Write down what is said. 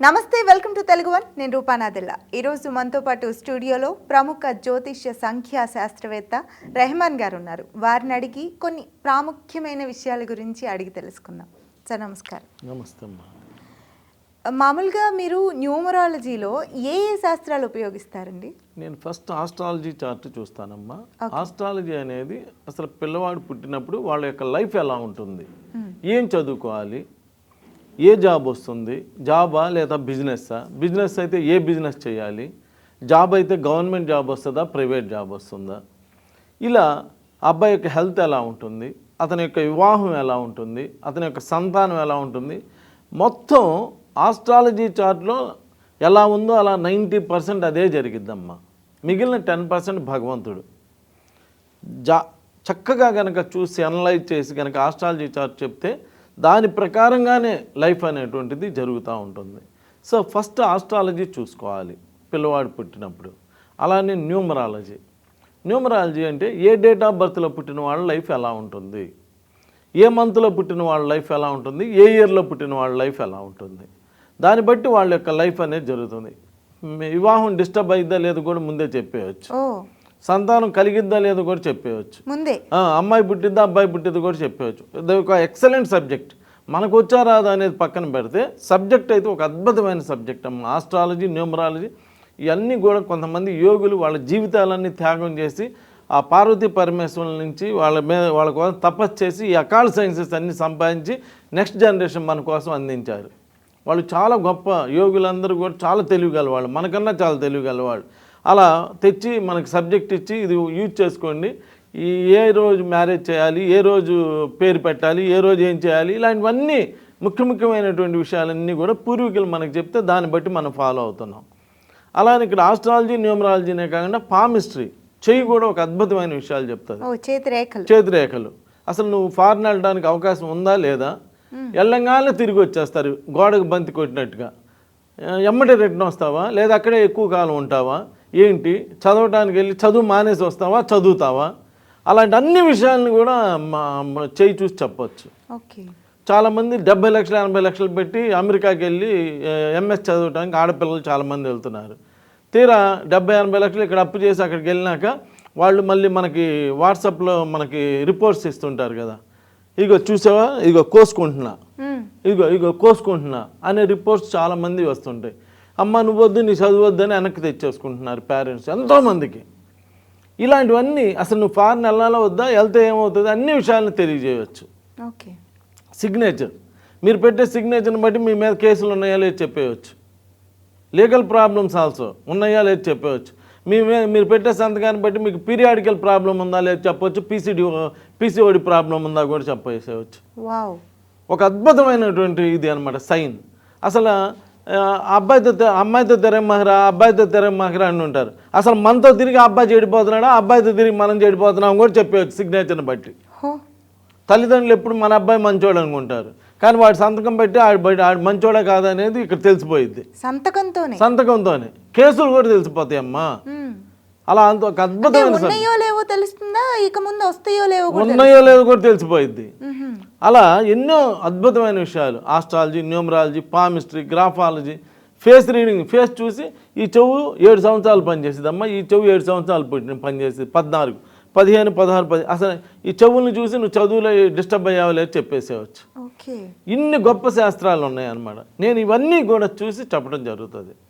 నమస్తే welcome to Telugu one నేను రూపానాదిల్లా ఈరోజు మనతో పాటు స్టూడియోలో ప్రముఖ జ్యోతిష్య సంఖ్యా శాస్త్రవేత్త రెహమాన్ గారు ఉన్నారు. వారిని అడిగి కొన్ని ప్రాముఖ్యమైన విషయాల గురించి అడిగి తెలుసుకుందాం. సార్ నమస్కారం. నమస్తే అమ్మా. మామూలుగా మీరు న్యూమరాలజీలో ఏ శాస్త్రాలు ఉపయోగిస్తారండి? నేను ఫస్ట్ ఆస్ట్రాలజీ చార్ట్ చూస్తానమ్మా. ఆస్ట్రాలజీ అనేది అసలు పిల్లవాడు పుట్టినప్పుడు వాళ్ళ యొక్క లైఫ్ ఎలా ఉంటుంది, ఏం చదువుకోవాలి, ఏ జాబ్ వస్తుంది, జాబా లేదా బిజినెస్సా, బిజినెస్ అయితే ఏ బిజినెస్ చేయాలి, జాబ్ అయితే గవర్నమెంట్ జాబ్ వస్తుందా ప్రైవేట్ జాబ్ వస్తుందా, ఇలా అబ్బాయి యొక్క హెల్త్ ఎలా ఉంటుంది, అతని యొక్క వివాహం ఎలా ఉంటుంది, అతని యొక్క సంతానం ఎలా ఉంటుంది, మొత్తం ఆస్ట్రాలజీ చార్ట్లో ఎలా ఉందో అలా 90% అదే జరిగిద్దమ్మా. మిగిలిన 10% భగవంతుడు. చక్కగా కనుక చూసి అనలైజ్ చేసి కనుక ఆస్ట్రాలజీ చార్ట్ చెప్తే దాని ప్రకారంగానే లైఫ్ అనేటువంటిది జరుగుతూ ఉంటుంది. సో ఫస్ట్ ఆస్ట్రాలజీ చూసుకోవాలి పిల్లవాడు పుట్టినప్పుడు. అలానే న్యూమరాలజీ అంటే ఏ డేట్ ఆఫ్ బర్త్లో పుట్టిన వాళ్ళ లైఫ్ ఎలా ఉంటుంది, ఏ మంత్లో పుట్టిన వాళ్ళ లైఫ్ ఎలా ఉంటుంది, ఏ ఇయర్లో పుట్టిన వాళ్ళ లైఫ్ ఎలా ఉంటుంది, దాన్ని బట్టి వాళ్ళ యొక్క లైఫ్ అనేది జరుగుతుంది. వివాహం డిస్టర్బ్ అయిద్దా లేదో కూడా ముందే చెప్పేయచ్చు, సంతానం కలిగిద్దా లేదో కూడా చెప్పేయచ్చు, ముందే అమ్మాయి పుట్టిద్దా అబ్బాయి పుట్టిద్దా కూడా చెప్పేయచ్చు. ఇది ఒక ఎక్సలెంట్ సబ్జెక్ట్. మనకు వచ్చా రాదా అనేది పక్కన పెడితే సబ్జెక్ట్ అయితే ఒక అద్భుతమైన సబ్జెక్ట్ అమ్మ. ఆస్ట్రాలజీ, న్యూమరాలజీ ఇవన్నీ కూడా కొంతమంది యోగులు వాళ్ళ జీవితాలన్నీ త్యాగం చేసి ఆ పార్వతీ పరమేశ్వరుల నుంచి వాళ్ళ కోసం తపస్సు చేసి ఈ అకాల్ సైన్సెస్ అన్నీ సంపాదించి నెక్స్ట్ జనరేషన్ మన కోసం అందించారు. వాళ్ళు చాలా గొప్ప యోగులందరూ కూడా చాలా తెలివిగలవాళ్ళు, మనకన్నా చాలా తెలివిగలవాళ్ళు. అలా తెచ్చి మనకి సబ్జెక్ట్ ఇచ్చి ఇది యూజ్ చేసుకోండి, ఏ రోజు మ్యారేజ్ చేయాలి, ఏ రోజు పేరు పెట్టాలి, ఏ రోజు ఏం చేయాలి, ఇలాంటివన్నీ ముఖ్యమైనటువంటి విషయాలన్నీ కూడా పూర్వీకులు మనకు చెప్తే దాన్ని బట్టి మనం ఫాలో అవుతున్నాం. అలానే ఇక్కడ ఆస్ట్రాలజీ, న్యూమరాలజీనే కాకుండా పామిస్ట్రీ చెయ్యి కూడా ఒక అద్భుతమైన విషయాలు చెప్తుంది. చేతి రేఖలు అసలు నువ్వు ఫారెన్ వెళ్ళడానికి అవకాశం ఉందా లేదా, వెళ్ళంగానే తిరిగి వచ్చేస్తారు గోడకు బంతి కొట్టినట్టుగా. ఎమ్మటే రిటర్న్ వస్తావా లేదా అక్కడే ఎక్కువ కాలం ఉంటావా, ఏంటి చదవడానికి వెళ్ళి చదువు మానేసి వస్తావా చదువుతావా, అలాంటి అన్ని విషయాలను కూడా చేయి చూసి చెప్పవచ్చు. చాలామంది 70 లక్షలు 80 లక్షలు పెట్టి అమెరికాకి వెళ్ళి ఎంఎస్ చదవడానికి ఆడపిల్లలు చాలామంది వెళ్తున్నారు. తీరా 70-80 లక్షలు ఇక్కడ అప్పు చేసి అక్కడికి వెళ్ళినాక వాళ్ళు మళ్ళీ మనకి వాట్సాప్లో మనకి రిపోర్ట్స్ ఇస్తుంటారు కదా, ఇగో చూసావా ఇగో కోసుకుంటున్నా, ఇగో కోసుకుంటున్నా అనే రిపోర్ట్స్ చాలామంది వస్తుంటాయి. అమ్మ నువ్వు వద్దు నీ చదువద్దు అని వెనక్కి తెచ్చేసుకుంటున్నారు పేరెంట్స్ ఎంతోమందికి. ఇలాంటివన్నీ అసలు నువ్వు ఫారెన్ వెళ్ళాలా వద్దా, వెళ్తే ఏమవుతుంది అన్ని విషయాలను తెలియజేయవచ్చు. సిగ్నేచర్ మీరు పెట్టే సిగ్నేచర్ని బట్టి మీ మీద కేసులు ఉన్నాయా లేదు చెప్పేయచ్చు. లీగల్ ప్రాబ్లమ్స్ ఆల్సో ఉన్నాయా లేదు చెప్పవచ్చు. మీరు పెట్టే సంతకాన్ని బట్టి మీకు పీరియాడికల్ ప్రాబ్లం ఉందా లేదు చెప్పవచ్చు, పీసీఓడి ప్రాబ్లం ఉందా కూడా చెప్పేసేవచ్చు. ఒక అద్భుతమైనటువంటి ఇది అనమాట సైన్. అసలు అమ్మాయితో తెరమహరా అబ్బాయితో తెరమహరా అని ఉంటారు. అసలు మనతో తిరిగి అబ్బాయి చెడిపోతున్నాడా అబ్బాయితో తిరిగి మనం చెడిపోతున్నాం కూడా చెప్పేవచ్చు సిగ్నేచర్ని బట్టి. తల్లిదండ్రులు ఎప్పుడు మన అబ్బాయి మంచోడు అనుకుంటారు, కానీ వాడి సంతకం బట్టి ఆడు మంచోడా కాదనేది ఇక్కడ తెలిసిపోయింది. సంతకంతోనే కేసులు కూడా తెలిసిపోతాయి అమ్మా. అలా అంత ఒక అద్భుతమైన ఉన్నాయో లేవో కూడా తెలిసిపోయింది. అలా ఎన్నో అద్భుతమైన విషయాలు astrology, numerology, palmistry, graphology, face reading. Face చూసి ఈ చెవు 7 సంవత్సరాలు పనిచేసేది అమ్మ, ఈ చెవు 7 సంవత్సరాలు పనిచేసేది, 14, 15, 16, 10. అసలు ఈ చెవుల్ని చూసి నువ్వు చదువులో డిస్టర్బ్ అయ్యావో లేదు చెప్పేసేవచ్చు. ఇన్ని గొప్ప శాస్త్రాలు ఉన్నాయన్నమాట. నేను ఇవన్నీ కూడా చూసి చెప్పడం జరుగుతుంది.